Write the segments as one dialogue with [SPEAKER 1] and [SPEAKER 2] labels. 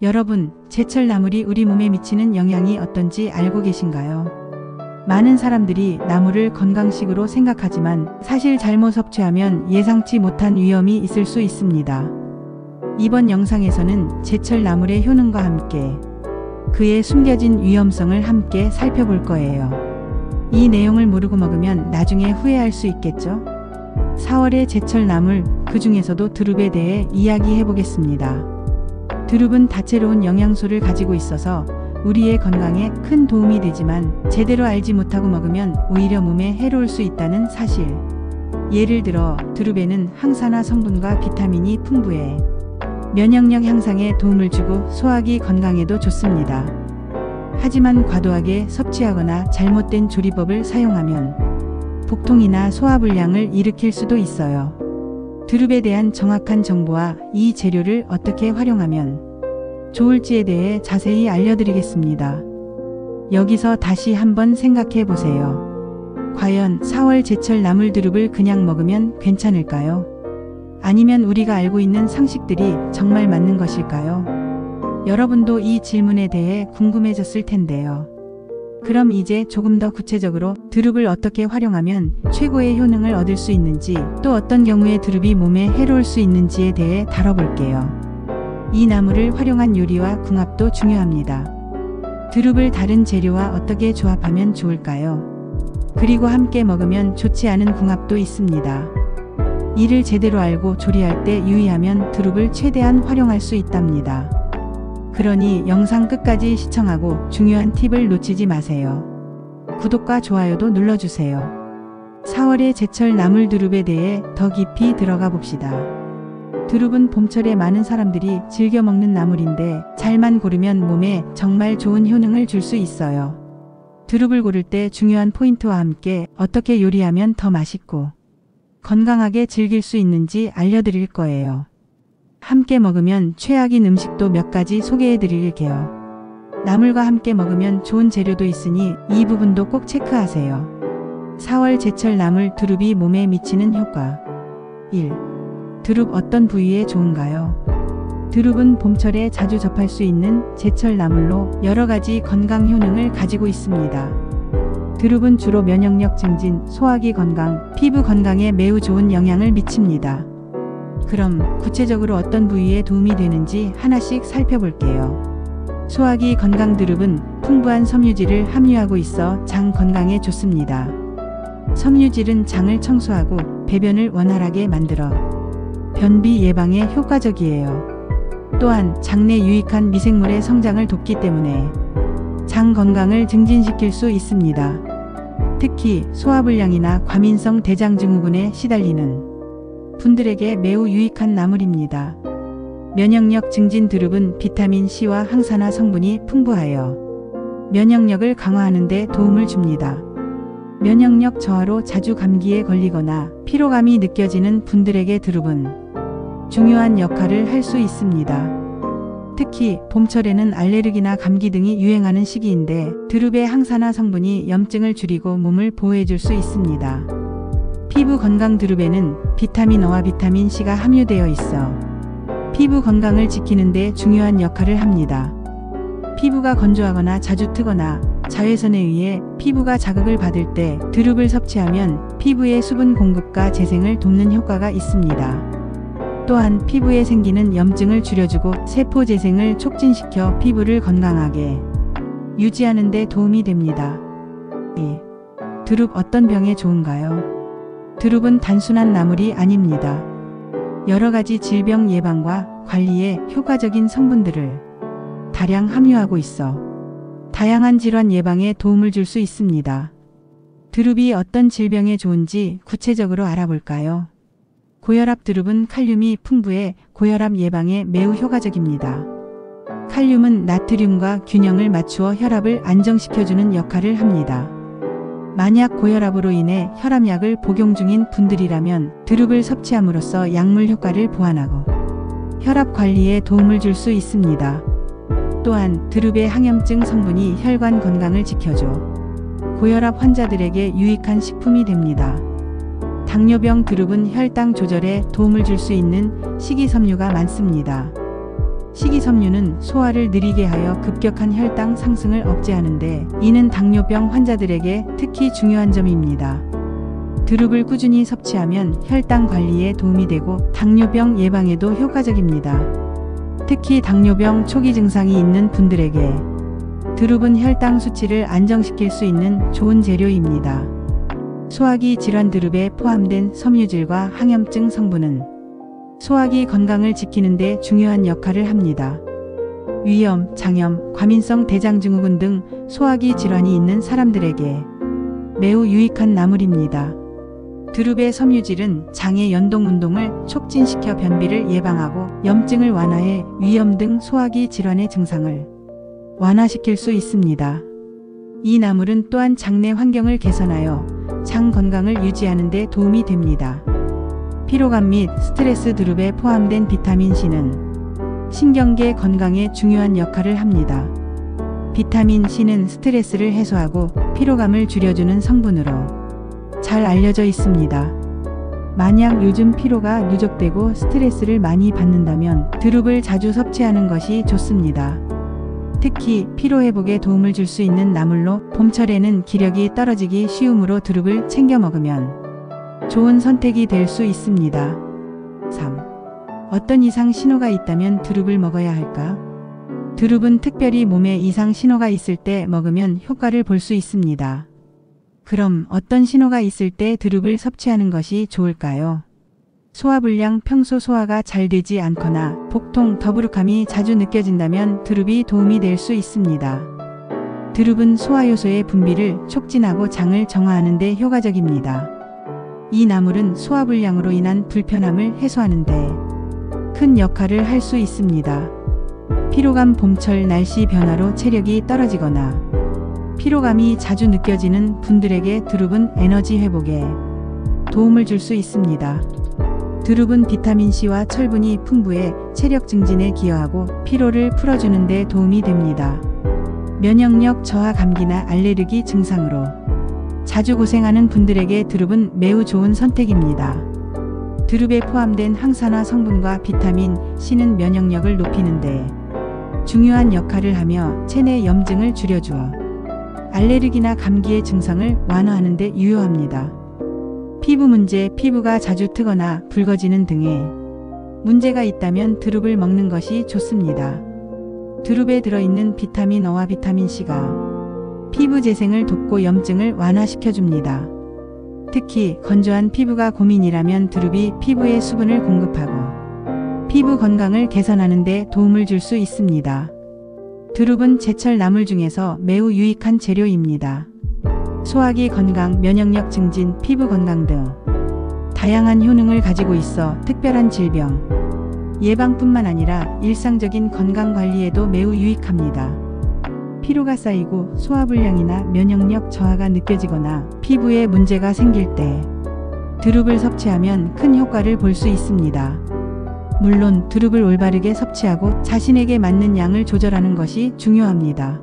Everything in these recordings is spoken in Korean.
[SPEAKER 1] 여러분, 제철 나물이 우리 몸에 미치는 영향이 어떤지 알고 계신가요? 많은 사람들이 나물을 건강식으로 생각하지만 사실 잘못 섭취하면 예상치 못한 위험이 있을 수 있습니다. 이번 영상에서는 제철 나물의 효능과 함께 그의 숨겨진 위험성을 함께 살펴볼 거예요. 이 내용을 모르고 먹으면 나중에 후회할 수 있겠죠? 4월의 제철 나물, 그 중에서도 두릅에 대해 이야기해 보겠습니다. 두릅은 다채로운 영양소를 가지고 있어서 우리의 건강에 큰 도움이 되지만 제대로 알지 못하고 먹으면 오히려 몸에 해로울 수 있다는 사실. 예를 들어 두릅에는 항산화 성분과 비타민이 풍부해 면역력 향상에 도움을 주고 소화기 건강에도 좋습니다. 하지만 과도하게 섭취하거나 잘못된 조리법을 사용하면 복통이나 소화불량을 일으킬 수도 있어요. 두릅에 대한 정확한 정보와 이 재료를 어떻게 활용하면 좋을지에 대해 자세히 알려드리겠습니다. 여기서 다시 한번 생각해 보세요. 과연 4월 제철 나물 두릅을 그냥 먹으면 괜찮을까요? 아니면 우리가 알고 있는 상식들이 정말 맞는 것일까요? 여러분도 이 질문에 대해 궁금해졌을 텐데요. 그럼 이제 조금 더 구체적으로 두릅을 어떻게 활용하면 최고의 효능을 얻을 수 있는지, 또 어떤 경우에 두릅이 몸에 해로울 수 있는지에 대해 다뤄볼게요. 이 나물을 활용한 요리와 궁합도 중요합니다. 두릅을 다른 재료와 어떻게 조합하면 좋을까요? 그리고 함께 먹으면 좋지 않은 궁합도 있습니다. 이를 제대로 알고 조리할 때 유의하면 두릅을 최대한 활용할 수 있답니다. 그러니 영상 끝까지 시청하고 중요한 팁을 놓치지 마세요. 구독과 좋아요도 눌러주세요. 4월의 제철 나물 두릅에 대해 더 깊이 들어가 봅시다. 두릅은 봄철에 많은 사람들이 즐겨 먹는 나물인데 잘만 고르면 몸에 정말 좋은 효능을 줄 수 있어요. 두릅을 고를 때 중요한 포인트와 함께 어떻게 요리하면 더 맛있고 건강하게 즐길 수 있는지 알려드릴 거예요. 함께 먹으면 최악인 음식도 몇 가지 소개해 드릴게요. 나물과 함께 먹으면 좋은 재료도 있으니 이 부분도 꼭 체크하세요. 4월 제철 나물 두릅이 몸에 미치는 효과. 1. 두릅 어떤 부위에 좋은가요? 두릅은 봄철에 자주 접할 수 있는 제철 나물로 여러 가지 건강 효능을 가지고 있습니다. 두릅은 주로 면역력 증진, 소화기 건강, 피부 건강에 매우 좋은 영향을 미칩니다. 그럼 구체적으로 어떤 부위에 도움이 되는지 하나씩 살펴볼게요. 소화기 건강 두릅은 풍부한 섬유질을 함유하고 있어 장 건강에 좋습니다. 섬유질은 장을 청소하고 배변을 원활하게 만들어 변비 예방에 효과적이에요. 또한 장내 유익한 미생물의 성장을 돕기 때문에 장 건강을 증진시킬 수 있습니다. 특히 소화불량이나 과민성 대장증후군에 시달리는 분들에게 매우 유익한 나물입니다. 면역력 증진 두릅은 비타민 C와 항산화 성분이 풍부하여 면역력을 강화하는 데 도움을 줍니다. 면역력 저하로 자주 감기에 걸리거나 피로감이 느껴지는 분들에게 두릅은 중요한 역할을 할 수 있습니다. 특히 봄철에는 알레르기나 감기 등이 유행하는 시기인데 두릅의 항산화 성분이 염증을 줄이고 몸을 보호해줄 수 있습니다. 피부 건강 두릅에는 비타민 O와 비타민 C가 함유되어 있어 피부 건강을 지키는 데 중요한 역할을 합니다. 피부가 건조하거나 자주 트거나 자외선에 의해 피부가 자극을 받을 때 두릅을 섭취하면 피부의 수분 공급과 재생을 돕는 효과가 있습니다. 또한 피부에 생기는 염증을 줄여주고 세포 재생을 촉진시켜 피부를 건강하게 유지하는 데 도움이 됩니다. 2. 두릅 어떤 병에 좋은가요? 두릅은 단순한 나물이 아닙니다. 여러 가지 질병 예방과 관리에 효과적인 성분들을 다량 함유하고 있어 다양한 질환 예방에 도움을 줄 수 있습니다. 두릅이 어떤 질병에 좋은지 구체적으로 알아볼까요? 고혈압 두릅은 칼륨이 풍부해 고혈압 예방에 매우 효과적입니다. 칼륨은 나트륨과 균형을 맞추어 혈압을 안정시켜주는 역할을 합니다. 만약 고혈압으로 인해 혈압약을 복용 중인 분들이라면 두릅을 섭취함으로써 약물 효과를 보완하고 혈압 관리에 도움을 줄 수 있습니다. 또한 두릅의 항염증 성분이 혈관 건강을 지켜줘 고혈압 환자들에게 유익한 식품이 됩니다. 당뇨병 두릅은 혈당 조절에 도움을 줄 수 있는 식이섬유가 많습니다. 식이섬유는 소화를 느리게 하여 급격한 혈당 상승을 억제하는데 이는 당뇨병 환자들에게 특히 중요한 점입니다. 두릅을 꾸준히 섭취하면 혈당 관리에 도움이 되고 당뇨병 예방에도 효과적입니다. 특히 당뇨병 초기 증상이 있는 분들에게 두릅은 혈당 수치를 안정시킬 수 있는 좋은 재료입니다. 소화기 질환 두릅에 포함된 섬유질과 항염증 성분은 소화기 건강을 지키는 데 중요한 역할을 합니다. 위염, 장염, 과민성 대장증후군 등 소화기 질환이 있는 사람들에게 매우 유익한 나물입니다. 두릅의 섬유질은 장의 연동 운동을 촉진시켜 변비를 예방하고 염증을 완화해 위염 등 소화기 질환의 증상을 완화시킬 수 있습니다. 이 나물은 또한 장내 환경을 개선하여 장 건강을 유지하는 데 도움이 됩니다. 피로감 및 스트레스 두릅에 포함된 비타민 C는 신경계 건강에 중요한 역할을 합니다. 비타민 C는 스트레스를 해소하고 피로감을 줄여주는 성분으로 잘 알려져 있습니다. 만약 요즘 피로가 누적되고 스트레스를 많이 받는다면 두릅을 자주 섭취하는 것이 좋습니다. 특히 피로회복에 도움을 줄 수 있는 나물로 봄철에는 기력이 떨어지기 쉬우므로 두릅을 챙겨 먹으면 좋은 선택이 될 수 있습니다. 3. 어떤 이상 신호가 있다면 두릅을 먹어야 할까? 두릅은 특별히 몸에 이상 신호가 있을 때 먹으면 효과를 볼 수 있습니다. 그럼 어떤 신호가 있을 때 두릅을 섭취하는 것이 좋을까요? 소화불량, 평소 소화가 잘 되지 않거나 복통, 더부룩함이 자주 느껴진다면 두릅이 도움이 될 수 있습니다. 두릅은 소화효소의 분비를 촉진하고 장을 정화하는 데 효과적입니다. 이 나물은 소화불량으로 인한 불편함을 해소하는 데 큰 역할을 할 수 있습니다. 피로감, 봄철 날씨 변화로 체력이 떨어지거나 피로감이 자주 느껴지는 분들에게 두릅은 에너지 회복에 도움을 줄 수 있습니다. 두릅은 비타민C와 철분이 풍부해 체력 증진에 기여하고 피로를 풀어주는 데 도움이 됩니다. 면역력 저하, 감기나 알레르기 증상으로 자주 고생하는 분들에게 두릅은 매우 좋은 선택입니다. 두릅에 포함된 항산화 성분과 비타민 C는 면역력을 높이는 데 중요한 역할을 하며 체내 염증을 줄여주어 알레르기나 감기의 증상을 완화하는 데 유효합니다. 피부 문제, 피부가 자주 트거나 붉어지는 등의 문제가 있다면 두릅을 먹는 것이 좋습니다. 두릅에 들어있는 비타민 O와 비타민 C가 피부 재생을 돕고 염증을 완화시켜줍니다. 특히 건조한 피부가 고민이라면 두릅이 피부에 수분을 공급하고 피부 건강을 개선하는 데 도움을 줄 수 있습니다. 두릅은 제철 나물 중에서 매우 유익한 재료입니다. 소화기 건강, 면역력 증진, 피부 건강 등 다양한 효능을 가지고 있어 특별한 질병 예방뿐만 아니라 일상적인 건강 관리에도 매우 유익합니다. 피로가 쌓이고 소화불량이나 면역력 저하가 느껴지거나 피부에 문제가 생길 때 두릅을 섭취하면 큰 효과를 볼 수 있습니다. 물론 두릅을 올바르게 섭취하고 자신에게 맞는 양을 조절하는 것이 중요합니다.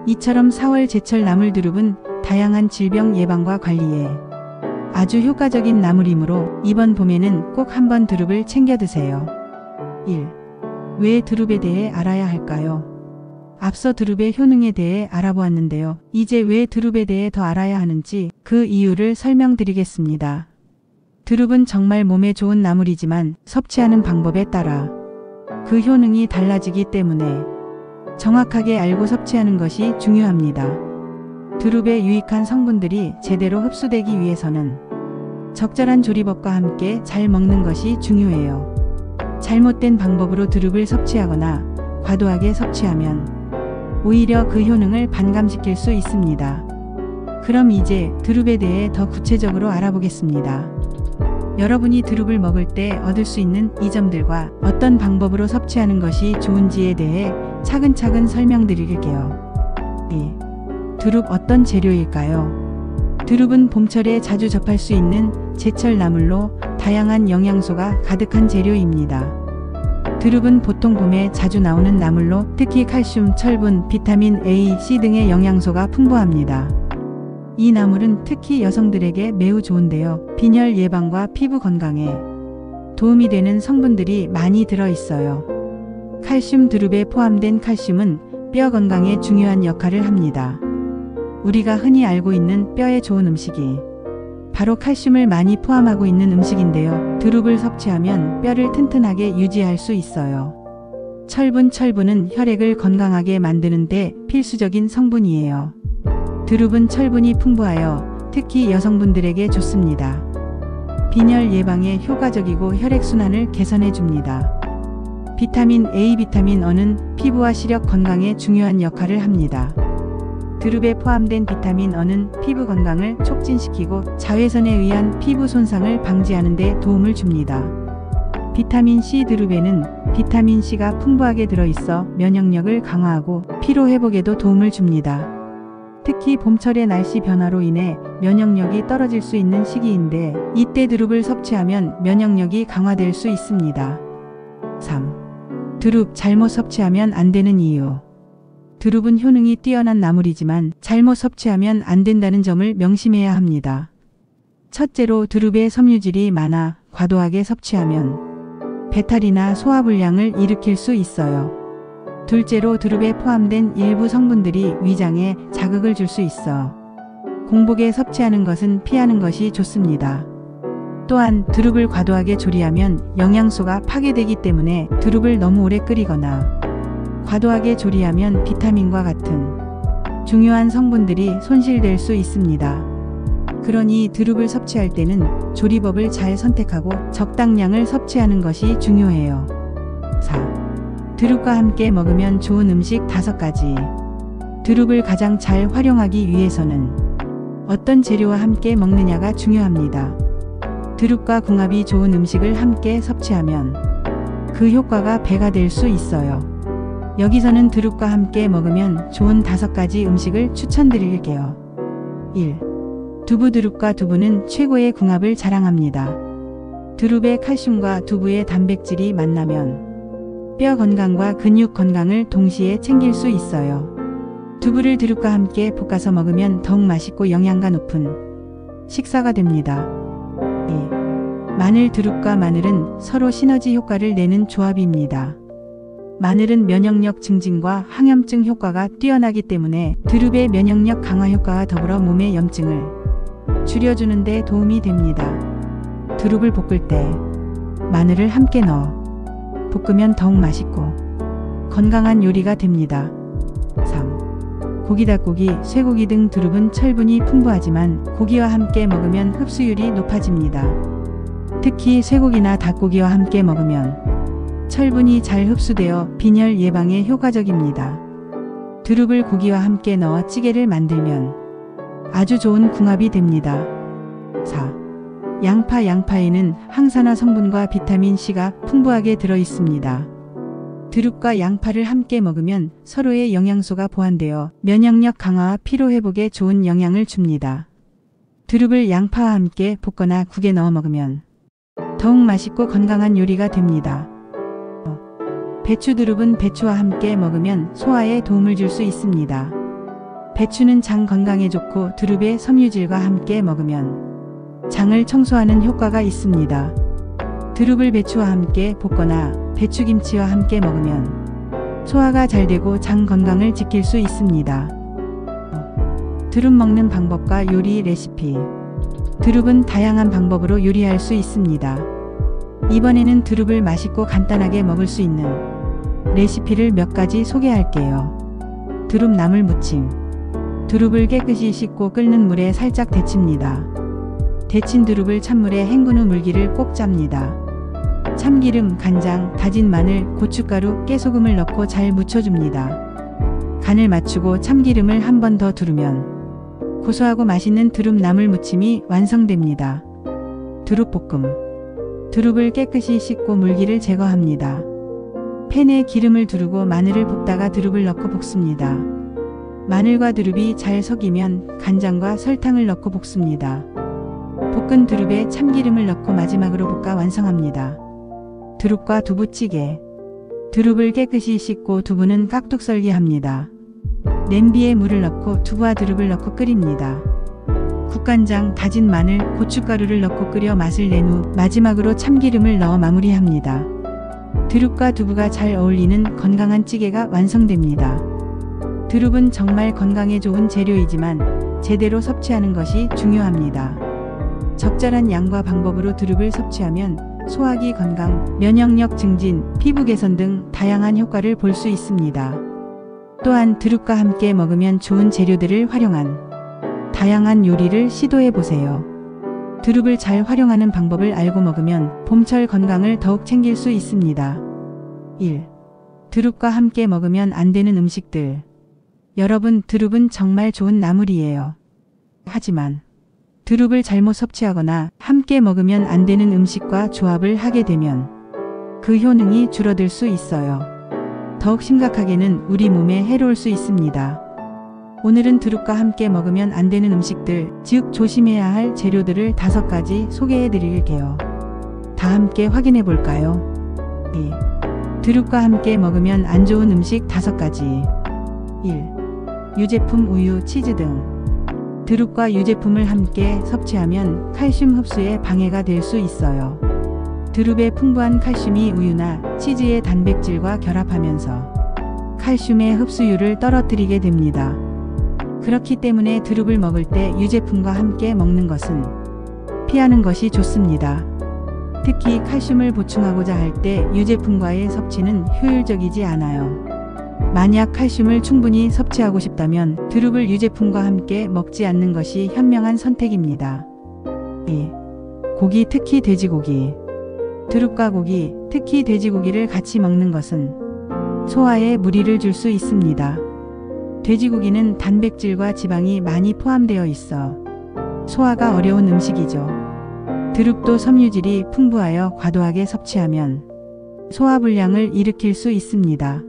[SPEAKER 1] 이처럼 4월 제철 나물 두릅은 다양한 질병 예방과 관리에 아주 효과적인 나물이므로 이번 봄에는 꼭 한번 두릅을 챙겨 드세요. 1. 왜 두릅에 대해 알아야 할까요? 앞서 두릅의 효능에 대해 알아보았는데요. 이제 왜 두릅에 대해 더 알아야 하는지 그 이유를 설명드리겠습니다. 두릅은 정말 몸에 좋은 나물이지만 섭취하는 방법에 따라 그 효능이 달라지기 때문에 정확하게 알고 섭취하는 것이 중요합니다. 두릅의 유익한 성분들이 제대로 흡수되기 위해서는 적절한 조리법과 함께 잘 먹는 것이 중요해요. 잘못된 방법으로 두릅을 섭취하거나 과도하게 섭취하면 오히려 그 효능을 반감시킬 수 있습니다. 그럼 이제 두릅에 대해 더 구체적으로 알아보겠습니다. 여러분이 두릅을 먹을 때 얻을 수 있는 이 점들과 어떤 방법으로 섭취하는 것이 좋은지에 대해 차근차근 설명드릴게요. 2. 두릅 어떤 재료일까요? 두릅은 봄철에 자주 접할 수 있는 제철 나물로 다양한 영양소가 가득한 재료입니다. 두릅은 보통 봄에 자주 나오는 나물로 특히 칼슘, 철분, 비타민 A, C 등의 영양소가 풍부합니다. 이 나물은 특히 여성들에게 매우 좋은데요. 빈혈 예방과 피부 건강에 도움이 되는 성분들이 많이 들어있어요. 칼슘. 두릅에 포함된 칼슘은 뼈 건강에 중요한 역할을 합니다. 우리가 흔히 알고 있는 뼈에 좋은 음식이 바로 칼슘을 많이 포함하고 있는 음식인데요. 두릅을 섭취하면 뼈를 튼튼하게 유지할 수 있어요. 철분. 철분은 혈액을 건강하게 만드는 데 필수적인 성분이에요. 두릅은 철분이 풍부하여 특히 여성분들에게 좋습니다. 빈혈 예방에 효과적이고 혈액순환을 개선해 줍니다. 비타민 A. 비타민 E는 피부와 시력 건강에 중요한 역할을 합니다. 두릅에 포함된 비타민 E는 피부 건강을 촉진시키고 자외선에 의한 피부 손상을 방지하는 데 도움을 줍니다. 비타민 C. 두릅에는 비타민 C가 풍부하게 들어있어 면역력을 강화하고 피로 회복에도 도움을 줍니다. 특히 봄철의 날씨 변화로 인해 면역력이 떨어질 수 있는 시기인데 이때 두릅을 섭취하면 면역력이 강화될 수 있습니다. 3. 두릅 잘못 섭취하면 안 되는 이유. 두릅은 효능이 뛰어난 나물이지만 잘못 섭취하면 안 된다는 점을 명심해야 합니다. 첫째로 두릅에 섬유질이 많아 과도하게 섭취하면 배탈이나 소화불량을 일으킬 수 있어요. 둘째로 두릅에 포함된 일부 성분들이 위장에 자극을 줄 수 있어 공복에 섭취하는 것은 피하는 것이 좋습니다. 또한 두릅을 과도하게 조리하면 영양소가 파괴되기 때문에 두릅을 너무 오래 끓이거나 과도하게 조리하면 비타민과 같은 중요한 성분들이 손실될 수 있습니다. 그러니 두릅을 섭취할 때는 조리법을 잘 선택하고 적당량을 섭취하는 것이 중요해요. 4. 두릅과 함께 먹으면 좋은 음식 5가지. 두릅을 가장 잘 활용하기 위해서는 어떤 재료와 함께 먹느냐가 중요합니다. 두릅과 궁합이 좋은 음식을 함께 섭취하면 그 효과가 배가 될 수 있어요. 여기서는 두릅과 함께 먹으면 좋은 5가지 음식을 추천드릴게요. 1. 두부. 두릅과 두부는 최고의 궁합을 자랑합니다. 두릅의 칼슘과 두부의 단백질이 만나면 뼈 건강과 근육 건강을 동시에 챙길 수 있어요. 두부를 두릅과 함께 볶아서 먹으면 더욱 맛있고 영양가 높은 식사가 됩니다. 2. 마늘. 두릅과 마늘은 서로 시너지 효과를 내는 조합입니다. 마늘은 면역력 증진과 항염증 효과가 뛰어나기 때문에 두릅의 면역력 강화 효과와 더불어 몸의 염증을 줄여주는 데 도움이 됩니다. 두릅을 볶을 때 마늘을 함께 넣어 볶으면 더욱 맛있고 건강한 요리가 됩니다. 3. 고기. 닭고기, 쇠고기 등 두릅은 철분이 풍부하지만 고기와 함께 먹으면 흡수율이 높아집니다. 특히 쇠고기나 닭고기와 함께 먹으면 철분이 잘 흡수되어 빈혈 예방에 효과적입니다. 두릅을 고기와 함께 넣어 찌개를 만들면 아주 좋은 궁합이 됩니다. 4. 양파. 양파에는 항산화 성분과 비타민 C가 풍부하게 들어 있습니다. 두릅과 양파를 함께 먹으면 서로의 영양소가 보완되어 면역력 강화와 피로 회복에 좋은 영향을 줍니다. 두릅을 양파와 함께 볶거나 국에 넣어 먹으면 더욱 맛있고 건강한 요리가 됩니다. 배추. 두릅은 배추와 함께 먹으면 소화에 도움을 줄 수 있습니다. 배추는 장 건강에 좋고 두릅의 섬유질과 함께 먹으면 장을 청소하는 효과가 있습니다. 두릅을 배추와 함께 볶거나 배추김치와 함께 먹으면 소화가 잘 되고 장 건강을 지킬 수 있습니다. 두릅 먹는 방법과 요리 레시피. 두릅은 다양한 방법으로 요리할 수 있습니다. 이번에는 두릅을 맛있고 간단하게 먹을 수 있는 레시피를 몇 가지 소개할게요. 두릅 나물 무침. 두릅을 깨끗이 씻고 끓는 물에 살짝 데칩니다. 데친 두릅을 찬물에 헹군 후 물기를 꼭 짭니다. 참기름, 간장, 다진 마늘, 고춧가루, 깨소금을 넣고 잘 무쳐줍니다. 간을 맞추고 참기름을 한 번 더 두르면 고소하고 맛있는 두릅 나물 무침이 완성됩니다. 두릅볶음. 두릅을 깨끗이 씻고 물기를 제거합니다. 팬에 기름을 두르고 마늘을 볶다가 두릅을 넣고 볶습니다. 마늘과 두릅이 잘 섞이면 간장과 설탕을 넣고 볶습니다. 볶은 두릅에 참기름을 넣고 마지막으로 볶아 완성합니다. 두릅과 두부찌개. 두릅을 깨끗이 씻고 두부는 깍둑 썰기 합니다. 냄비에 물을 넣고 두부와 두릅을 넣고 끓입니다. 국간장, 다진 마늘, 고춧가루를 넣고 끓여 맛을 낸 후 마지막으로 참기름을 넣어 마무리합니다. 두릅과 두부가 잘 어울리는 건강한 찌개가 완성됩니다. 두릅은 정말 건강에 좋은 재료이지만 제대로 섭취하는 것이 중요합니다. 적절한 양과 방법으로 두릅을 섭취하면 소화기 건강, 면역력 증진, 피부 개선 등 다양한 효과를 볼 수 있습니다. 또한 두릅과 함께 먹으면 좋은 재료들을 활용한 다양한 요리를 시도해 보세요. 두릅을 잘 활용하는 방법을 알고 먹으면 봄철 건강을 더욱 챙길 수 있습니다. 1. 두릅과 함께 먹으면 안 되는 음식들. 여러분, 두릅은 정말 좋은 나물이에요. 하지만 두릅을 잘못 섭취하거나 함께 먹으면 안 되는 음식과 조합을 하게 되면 그 효능이 줄어들 수 있어요. 더욱 심각하게는 우리 몸에 해로울 수 있습니다. 오늘은 두릅과 함께 먹으면 안 되는 음식들, 즉 조심해야 할 재료들을 5가지 소개해 드릴게요. 다 함께 확인해 볼까요? 2. 두릅과 함께 먹으면 안 좋은 음식 5가지. 1. 유제품, 우유, 치즈 등. 두릅과 유제품을 함께 섭취하면 칼슘 흡수에 방해가 될 수 있어요. 두릅의 풍부한 칼슘이 우유나 치즈의 단백질과 결합하면서 칼슘의 흡수율을 떨어뜨리게 됩니다. 그렇기 때문에 두릅을 먹을 때 유제품과 함께 먹는 것은 피하는 것이 좋습니다. 특히 칼슘을 보충하고자 할 때 유제품과의 섭취는 효율적이지 않아요. 만약 칼슘을 충분히 섭취하고 싶다면 두릅을 유제품과 함께 먹지 않는 것이 현명한 선택입니다. 2. 고기, 특히 돼지고기. 두릅과 고기, 특히 돼지고기를 같이 먹는 것은 소화에 무리를 줄 수 있습니다. 돼지고기는 단백질과 지방이 많이 포함되어 있어 소화가 어려운 음식이죠. 두릅도 섬유질이 풍부하여 과도하게 섭취하면 소화불량을 일으킬 수 있습니다.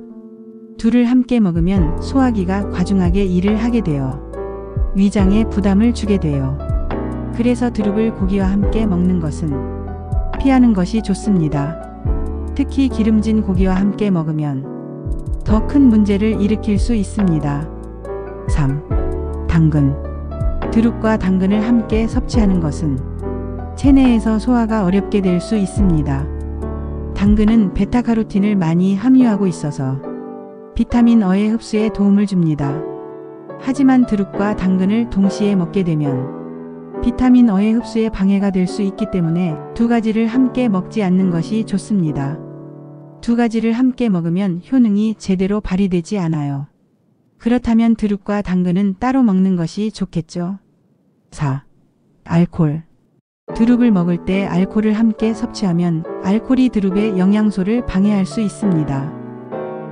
[SPEAKER 1] 둘을 함께 먹으면 소화기가 과중하게 일을 하게 되어 위장에 부담을 주게 돼요. 그래서 두릅을 고기와 함께 먹는 것은 피하는 것이 좋습니다. 특히 기름진 고기와 함께 먹으면 더 큰 문제를 일으킬 수 있습니다. 3. 당근. 두릅과 당근을 함께 섭취하는 것은 체내에서 소화가 어렵게 될 수 있습니다. 당근은 베타카로틴을 많이 함유하고 있어서 비타민 어의 흡수에 도움을 줍니다. 하지만 두릅과 당근을 동시에 먹게 되면 비타민 어의 흡수에 방해가 될 수 있기 때문에 2가지를 함께 먹지 않는 것이 좋습니다. 2가지를 함께 먹으면 효능이 제대로 발휘되지 않아요. 그렇다면 두릅과 당근은 따로 먹는 것이 좋겠죠. 4. 알코올. 두릅을 먹을 때 알코올을 함께 섭취하면 알코올이 두릅의 영양소를 방해할 수 있습니다.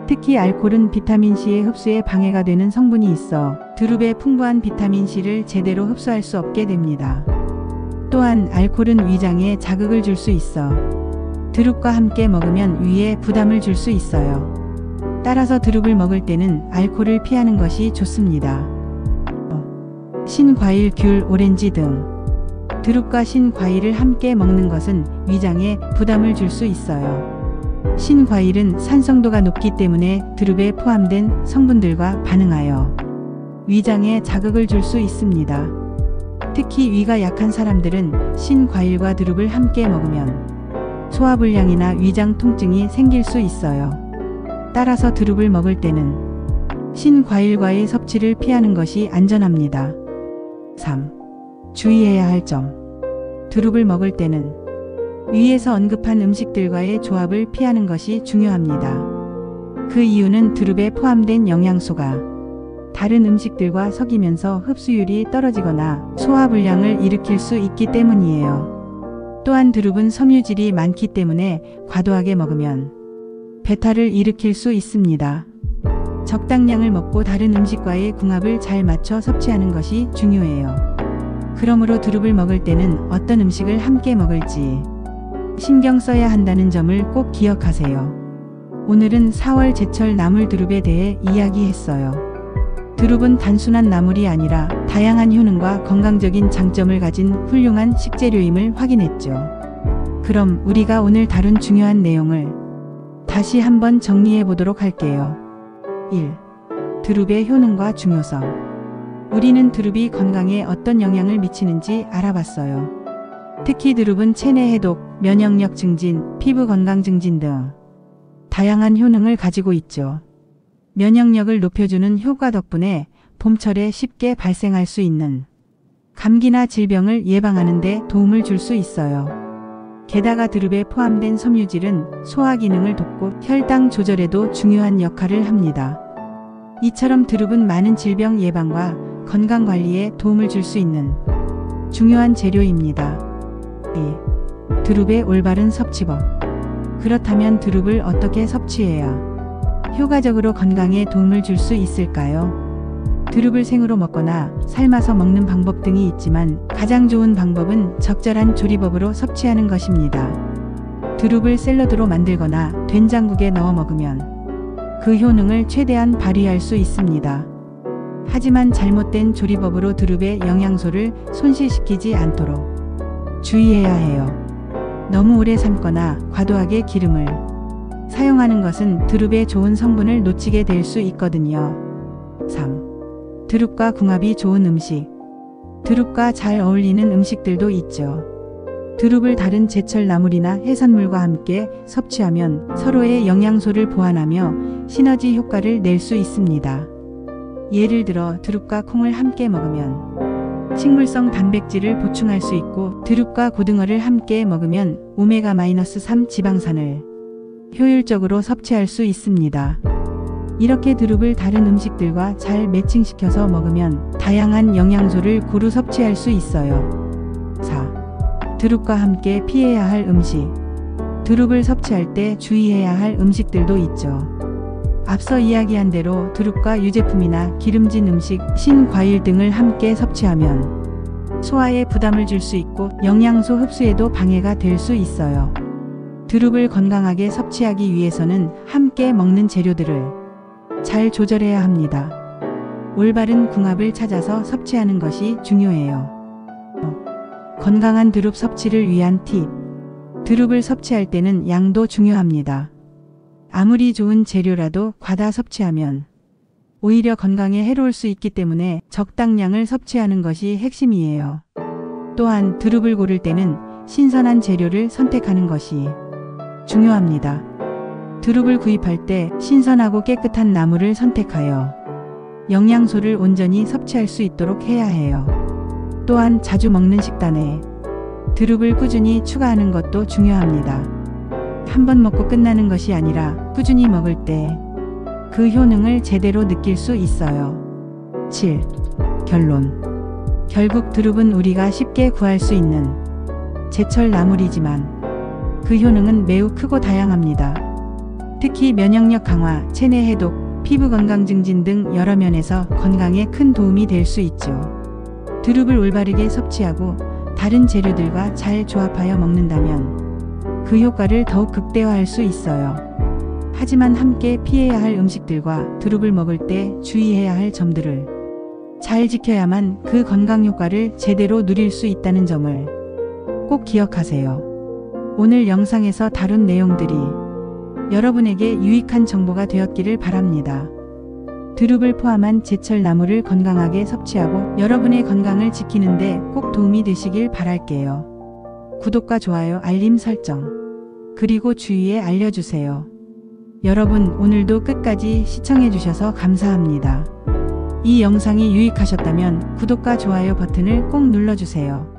[SPEAKER 1] 특히 알코올은 비타민C의 흡수에 방해가 되는 성분이 있어 두릅의 풍부한 비타민C를 제대로 흡수할 수 없게 됩니다. 또한 알코올은 위장에 자극을 줄 수 있어 두릅과 함께 먹으면 위에 부담을 줄 수 있어요. 따라서 두릅을 먹을 때는 알코올을 피하는 것이 좋습니다. 신과일, 귤, 오렌지 등. 두릅과 신과일을 함께 먹는 것은 위장에 부담을 줄 수 있어요. 신과일은 산성도가 높기 때문에 두릅에 포함된 성분들과 반응하여 위장에 자극을 줄 수 있습니다. 특히 위가 약한 사람들은 신과일과 두릅을 함께 먹으면 소화불량이나 위장 통증이 생길 수 있어요. 따라서 두릅을 먹을 때는 신과일과의 섭취를 피하는 것이 안전합니다. 3. 주의해야 할 점. 두릅을 먹을 때는 위에서 언급한 음식들과의 조합을 피하는 것이 중요합니다. 그 이유는 두릅에 포함된 영양소가 다른 음식들과 섞이면서 흡수율이 떨어지거나 소화불량을 일으킬 수 있기 때문이에요. 또한 두릅은 섬유질이 많기 때문에 과도하게 먹으면 배탈을 일으킬 수 있습니다. 적당량을 먹고 다른 음식과의 궁합을 잘 맞춰 섭취하는 것이 중요해요. 그러므로 두릅을 먹을 때는 어떤 음식을 함께 먹을지 신경 써야 한다는 점을 꼭 기억하세요. 오늘은 4월 제철 나물 두릅에 대해 이야기했어요. 두릅은 단순한 나물이 아니라 다양한 효능과 건강적인 장점을 가진 훌륭한 식재료임을 확인했죠. 그럼 우리가 오늘 다룬 중요한 내용을 다시 한번 정리해 보도록 할게요. 1. 두릅의 효능과 중요성. 우리는 두릅이 건강에 어떤 영향을 미치는지 알아봤어요. 특히 두릅은 체내 해독, 면역력 증진, 피부 건강 증진 등 다양한 효능을 가지고 있죠. 면역력을 높여주는 효과 덕분에 봄철에 쉽게 발생할 수 있는 감기나 질병을 예방하는 데 도움을 줄 수 있어요. 게다가 드룹에 포함된 섬유질은 소화 기능을 돕고 혈당 조절에도 중요한 역할을 합니다. 이처럼 드룹은 많은 질병 예방과 건강 관리에 도움을 줄 수 있는 중요한 재료입니다. 2. 드룹의 올바른 섭취법. 그렇다면 드룹을 어떻게 섭취해야 효과적으로 건강에 도움을 줄 수 있을까요? 드룹을 생으로 먹거나 삶아서 먹는 방법 등이 있지만 가장 좋은 방법은 적절한 조리법으로 섭취하는 것입니다. 드룹을 샐러드로 만들거나 된장국에 넣어 먹으면 그 효능을 최대한 발휘할 수 있습니다. 하지만 잘못된 조리법으로 드룹의 영양소를 손실시키지 않도록 주의해야 해요. 너무 오래 삶거나 과도하게 기름을 사용하는 것은 드룹의 좋은 성분을 놓치게 될 수 있거든요. 3. 드룹과 궁합이 좋은 음식. 드룹과 잘 어울리는 음식들도 있죠. 드룹을 다른 제철 나물이나 해산물과 함께 섭취하면 서로의 영양소를 보완하며 시너지 효과를 낼 수 있습니다. 예를 들어 드룹과 콩을 함께 먹으면 식물성 단백질을 보충할 수 있고 드룹과 고등어를 함께 먹으면 오메가-3 지방산을 효율적으로 섭취할 수 있습니다. 이렇게 드룹을 다른 음식들과 잘 매칭시켜서 먹으면 다양한 영양소를 고루 섭취할 수 있어요. 4. 드룹과 함께 피해야 할 음식. 드룹을 섭취할 때 주의해야 할 음식들도 있죠. 앞서 이야기한 대로 드룹과 유제품이나 기름진 음식, 신과일 등을 함께 섭취하면 소화에 부담을 줄 수 있고 영양소 흡수에도 방해가 될 수 있어요. 드룹을 건강하게 섭취하기 위해서는 함께 먹는 재료들을 잘 조절해야 합니다. 올바른 궁합을 찾아서 섭취하는 것이 중요해요. 건강한 드룹 섭취를 위한 팁. 드룹을 섭취할 때는 양도 중요합니다. 아무리 좋은 재료라도 과다 섭취하면 오히려 건강에 해로울 수 있기 때문에 적당량을 섭취하는 것이 핵심이에요. 또한 드룹을 고를 때는 신선한 재료를 선택하는 것이 중요합니다. 드룹을 구입할 때 신선하고 깨끗한 나물을 선택하여 영양소를 온전히 섭취할 수 있도록 해야 해요. 또한 자주 먹는 식단에 드룹을 꾸준히 추가하는 것도 중요합니다. 한 번 먹고 끝나는 것이 아니라 꾸준히 먹을 때 그 효능을 제대로 느낄 수 있어요. 7. 결론. 결국 드룹은 우리가 쉽게 구할 수 있는 제철 나물이지만 그 효능은 매우 크고 다양합니다. 특히 면역력 강화, 체내 해독, 피부 건강 증진 등 여러 면에서 건강에 큰 도움이 될 수 있죠. 드룹을 올바르게 섭취하고 다른 재료들과 잘 조합하여 먹는다면 그 효과를 더욱 극대화할 수 있어요. 하지만 함께 피해야 할 음식들과 드룹을 먹을 때 주의해야 할 점들을 잘 지켜야만 그 건강 효과를 제대로 누릴 수 있다는 점을 꼭 기억하세요. 오늘 영상에서 다룬 내용들이 여러분에게 유익한 정보가 되었기를 바랍니다. 드룹을 포함한 제철 나물을 건강하게 섭취하고 여러분의 건강을 지키는데 꼭 도움이 되시길 바랄게요. 구독과 좋아요, 알림 설정, 그리고 주위에 알려주세요. 여러분, 오늘도 끝까지 시청해주셔서 감사합니다. 이 영상이 유익하셨다면 구독과 좋아요 버튼을 꼭 눌러주세요.